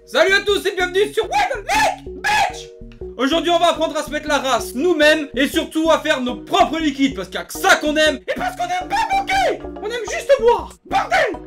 Salut à tous et bienvenue sur What the Bitch. Aujourd'hui on va apprendre à se mettre la race nous-mêmes et surtout à faire nos propres liquides parce qu'il n'y a que ça qu'on aime et parce qu'on aime pas manquer. On aime juste boire. Bordel.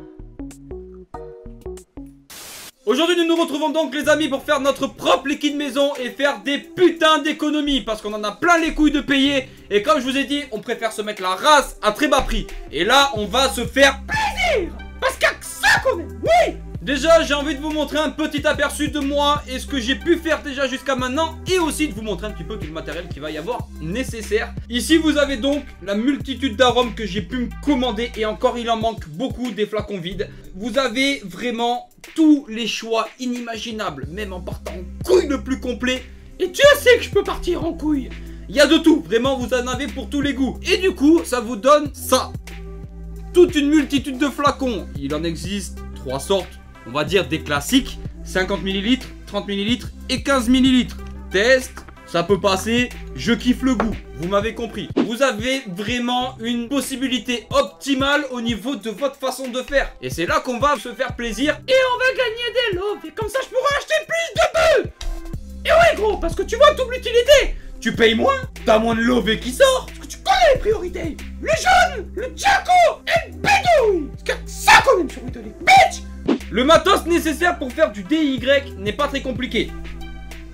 Aujourd'hui nous nous retrouvons donc les amis pour faire notre propre liquide maison et faire des putains d'économies parce qu'on en a plein les couilles de payer et comme je vous ai dit on préfère se mettre la race à très bas prix. Et là on va se faire plaisir parce qu'il n'y a que ça qu'on aime. Oui. Déjà j'ai envie de vous montrer un petit aperçu de moi et ce que j'ai pu faire déjà jusqu'à maintenant et aussi de vous montrer un petit peu tout le matériel qu'il va y avoir nécessaire. Ici vous avez donc la multitude d'arômes que j'ai pu me commander et encore il en manque beaucoup des flacons vides. Vous avez vraiment tous les choix inimaginables, même en partant en couille le plus complet. Et Dieu sait que je peux partir en couille. Il y a de tout, vraiment vous en avez pour tous les goûts. Et du coup ça vous donne ça. Toute une multitude de flacons, il en existe 3 sortes. On va dire des classiques, 50 ml, 30 ml et 15 ml. Test, ça peut passer, je kiffe le goût, vous m'avez compris. Vous avez vraiment une possibilité optimale au niveau de votre façon de faire. Et c'est là qu'on va se faire plaisir et on va gagner des lots. Et comme ça je pourrai acheter plus de bœufs. Et ouais gros, parce que tu vois double utilité. Tu payes moins, t'as moins de lové qui sort. Parce que tu connais les priorités. Le jaune, le tchaco et le bédouille. C'est ça qu'on aime sur les bitch. Le matos nécessaire pour faire du DIY n'est pas très compliqué.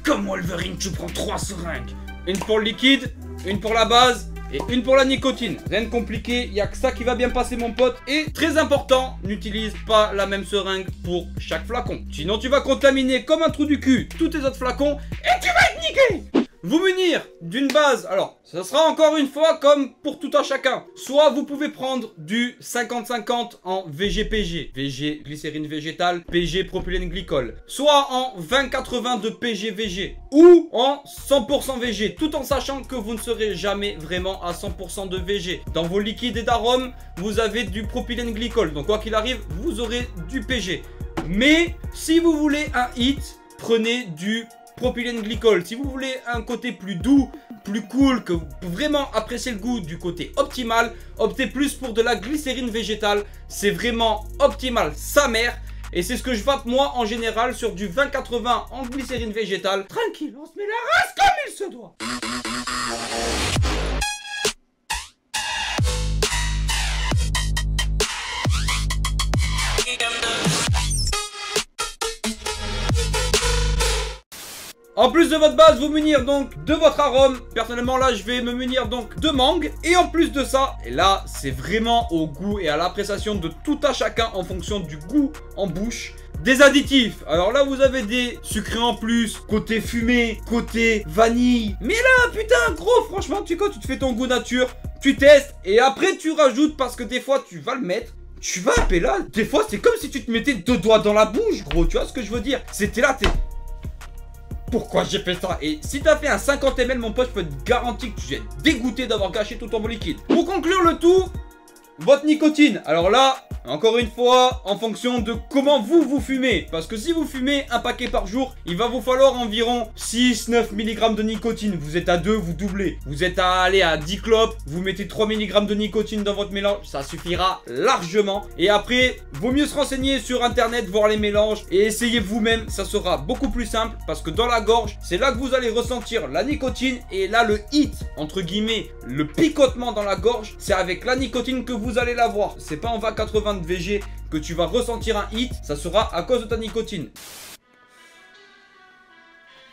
Comme Wolverine, tu prends 3 seringues. Une pour le liquide, une pour la base et une pour la nicotine. Rien de compliqué, il n'y a que ça qui va bien passer mon pote. Et très important, n'utilise pas la même seringue pour chaque flacon. Sinon tu vas contaminer comme un trou du cul tous tes autres flacons et tu vas être niqué. Vous munir d'une base, alors ça sera encore une fois comme pour tout un chacun. Soit vous pouvez prendre du 50-50 en VG-PG, VG glycérine végétale, PG propylène glycol. Soit en 20-80 de PG-VG ou en 100% VG, tout en sachant que vous ne serez jamais vraiment à 100% de VG. Dans vos liquides et d'arômes, vous avez du propylène glycol, donc quoi qu'il arrive, vous aurez du PG. Mais si vous voulez un hit, prenez du propylène glycol. Si vous voulez un côté plus doux, plus cool, que vous vraiment appréciez le goût du côté optimal, optez plus pour de la glycérine végétale. C'est vraiment optimal, sa mère. Et c'est ce que je vape moi en général sur du 20-80 en glycérine végétale. Tranquille, on se met la race comme il se doit. En plus de votre base, vous munir donc de votre arôme. Personnellement là je vais me munir donc de mangue. Et en plus de ça, et là c'est vraiment au goût et à l'appréciation de tout à chacun en fonction du goût en bouche, des additifs. Alors là vous avez des sucrés en plus, côté fumé, côté vanille. Mais là putain gros, franchement quand tu te fais ton goût nature, tu testes et après tu rajoutes parce que des fois tu vas le mettre. Tu vas appeler là, des fois c'est comme si tu te mettais 2 doigts dans la bouche gros, tu vois ce que je veux dire. C'était là, t'es... Pourquoi j'ai fait ça? Et si t'as fait un 50 ml mon pote, je peux te garantir que tu es dégoûté d'avoir gâché tout ton liquide. Pour conclure le tout, votre nicotine. Alors là, encore une fois, en fonction de comment vous fumez. Parce que si vous fumez un paquet par jour, il va vous falloir environ 6-9 mg de nicotine. Vous êtes à 2, vous doublez. Vous êtes à aller à 10 clopes, vous mettez 3 mg de nicotine dans votre mélange. Ça suffira largement. Et après, vaut mieux se renseigner sur internet, voir les mélanges et essayez vous-même. Ça sera beaucoup plus simple parce que dans la gorge, c'est là que vous allez ressentir la nicotine. Et là, le hit, entre guillemets, le picotement dans la gorge, c'est avec la nicotine que vous allez l'avoir. C'est pas en 20-80 de VG que tu vas ressentir un hit, ça sera à cause de ta nicotine.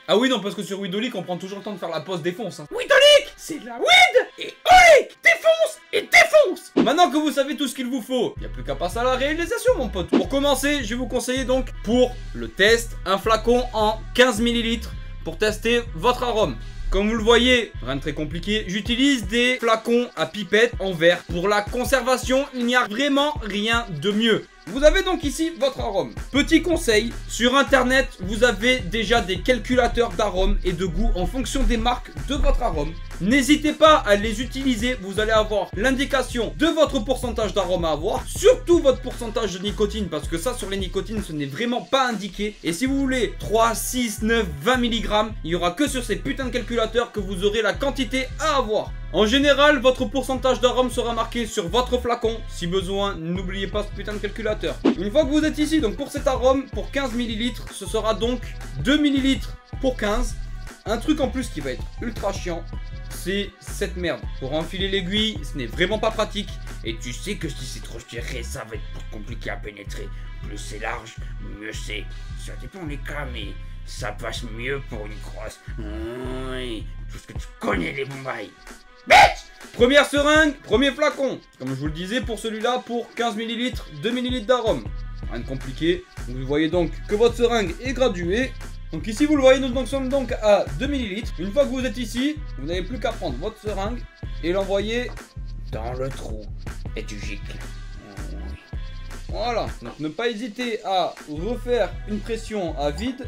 Ah oui non, parce que sur Weedolic on prend toujours le temps de faire la pause défonce hein. Weedolic, c'est de la weed et olic, défonce et défonce. Maintenant que vous savez tout ce qu'il vous faut, il n'y a plus qu'à passer à la réalisation mon pote. Pour commencer, je vais vous conseiller donc pour le test un flacon en 15 ml pour tester votre arôme. Comme vous le voyez, rien de très compliqué, j'utilise des flacons à pipette en verre. Pour la conservation, il n'y a vraiment rien de mieux. Vous avez donc ici votre arôme. Petit conseil, sur internet, vous avez déjà des calculateurs d'arômes et de goût en fonction des marques de votre arôme. N'hésitez pas à les utiliser, vous allez avoir l'indication de votre pourcentage d'arôme à avoir, surtout votre pourcentage de nicotine, parce que ça sur les nicotines ce n'est vraiment pas indiqué. Et si vous voulez 3, 6, 9, 20 mg, il n'y aura que sur ces putains de calculateurs que vous aurez la quantité à avoir. En général, votre pourcentage d'arôme sera marqué sur votre flacon. Si besoin, n'oubliez pas ce putain de calculateur. Une fois que vous êtes ici, donc pour cet arôme, pour 15 ml, ce sera donc 2 ml pour 15. Un truc en plus qui va être ultra chiant, c'est cette merde. Pour enfiler l'aiguille, ce n'est vraiment pas pratique. Et tu sais que si c'est trop serré, ça va être plus compliqué à pénétrer. Plus c'est large, mieux c'est. Ça dépend des cas, mais ça passe mieux pour une crosse. Oui, parce que tu connais les bombailles. Bitch! Première seringue, premier flacon. Comme je vous le disais, pour celui-là, pour 15 ml, 2 ml d'arôme. Rien de compliqué. Vous voyez donc que votre seringue est graduée. Donc ici, vous le voyez, nous sommes donc à 2 ml. Une fois que vous êtes ici, vous n'avez plus qu'à prendre votre seringue et l'envoyer dans le trou. Et tu gicles. Voilà. Donc ne pas hésiter à refaire une pression à vide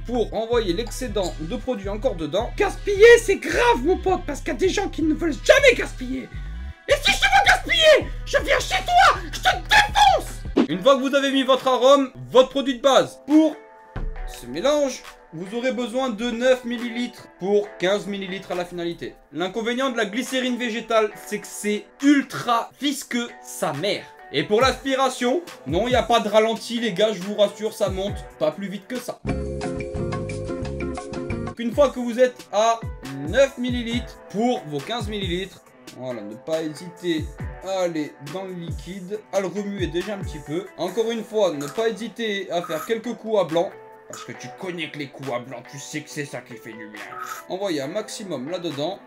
pour envoyer l'excédent de produit encore dedans. Gaspiller, c'est grave, mon pote, parce qu'il y a des gens qui ne veulent jamais gaspiller. Et si je veux gaspiller, je viens chez toi, je te défonce. Une fois que vous avez mis votre arôme, votre produit de base, pour ce mélange, vous aurez besoin de 9 ml pour 15 ml à la finalité. L'inconvénient de la glycérine végétale, c'est que c'est ultra visqueux, sa mère. Et pour l'aspiration, non, il n'y a pas de ralenti, les gars, je vous rassure, ça monte pas plus vite que ça. Une fois que vous êtes à 9 ml pour vos 15 ml, voilà, ne pas hésiter à aller dans le liquide, à le remuer déjà un petit peu. Encore une fois, ne pas hésiter à faire quelques coups à blanc. Parce que tu connais que les coups à blanc, tu sais que c'est ça qui fait du bien. Envoyez un maximum là-dedans.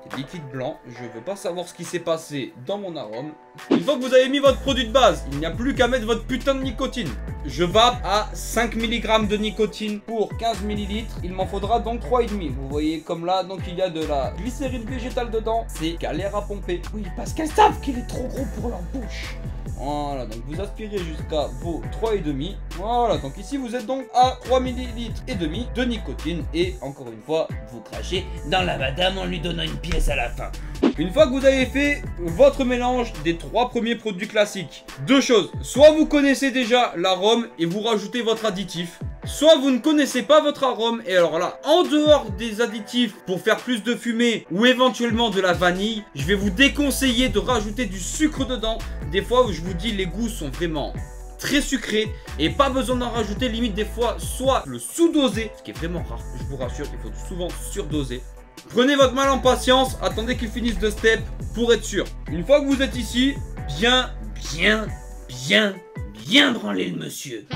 C'était liquide blanc. Je veux pas savoir ce qui s'est passé dans mon arôme. Une fois que vous avez mis votre produit de base, il n'y a plus qu'à mettre votre putain de nicotine. Je vape à 5 mg de nicotine pour 15 ml. Il m'en faudra donc 3,5. Vous voyez comme là, donc il y a de la glycérine végétale dedans. C'est galère à pomper. Oui, parce qu'elles savent qu'il est trop gros pour leur bouche. Voilà, donc vous aspirez jusqu'à vos 3,5. Voilà, donc ici vous êtes donc à 3 ml et demi de nicotine. Et encore une fois, vous crachez dans la madame en lui donnant une pièce à la fin. Une fois que vous avez fait votre mélange des 3 premiers produits classiques, deux choses. Soit vous connaissez déjà l'arôme et vous rajoutez votre additif. Soit vous ne connaissez pas votre arôme et alors là, en dehors des additifs pour faire plus de fumée ou éventuellement de la vanille, je vais vous déconseiller de rajouter du sucre dedans. Des fois où je vous dis les goûts sont vraiment très sucrés et pas besoin d'en rajouter, limite des fois soit le sous-doser, ce qui est vraiment rare, je vous rassure, il faut souvent surdoser. Prenez votre mal en patience, attendez qu'il finisse de step pour être sûr. Une fois que vous êtes ici, bien branler le monsieur.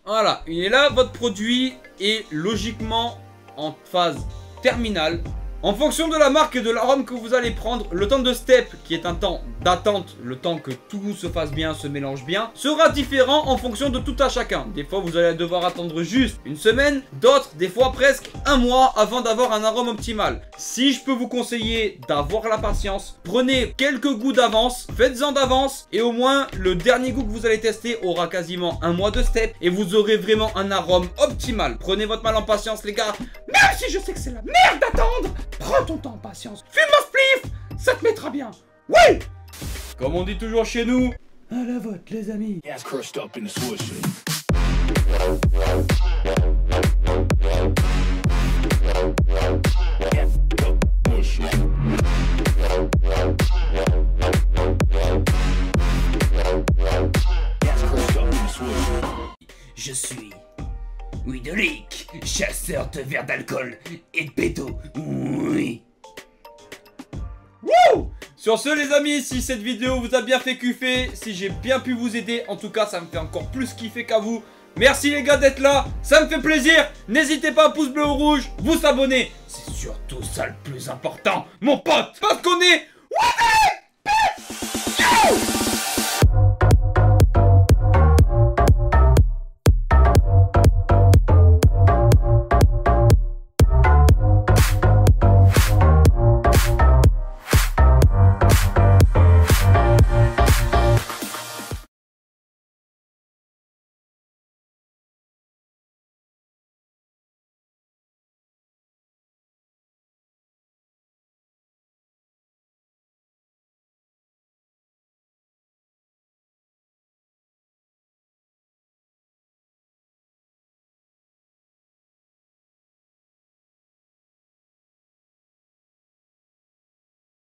Voilà, il est là, votre produit est logiquement en phase terminale. En fonction de la marque et de l'arôme que vous allez prendre, le temps de step, qui est un temps d'attente, le temps que tout se fasse bien, se mélange bien, sera différent en fonction de tout à chacun. Des fois, vous allez devoir attendre juste une semaine, d'autres, des fois presque un mois avant d'avoir un arôme optimal. Si je peux vous conseiller d'avoir la patience, prenez quelques goûts d'avance, faites-en d'avance, et au moins, le dernier goût que vous allez tester aura quasiment un mois de step, et vous aurez vraiment un arôme optimal. Prenez votre mal en patience, les gars, même si je sais que c'est la merde d'attendre. Prends ton temps en patience. Fume un spliff, ça te mettra bien. Oui. Comme on dit toujours chez nous, à la vôtre les amis. Je suis Widolic, chasseur de verres d'alcool et de péto. Oui. Wouh! Sur ce les amis, si cette vidéo vous a bien fait kiffer, si j'ai bien pu vous aider, en tout cas ça me fait encore plus kiffer qu'à vous. Merci les gars d'être là, ça me fait plaisir. N'hésitez pas à pouce bleu ou rouge, vous abonner. C'est surtout ça le plus important, mon pote. Parce qu'on est...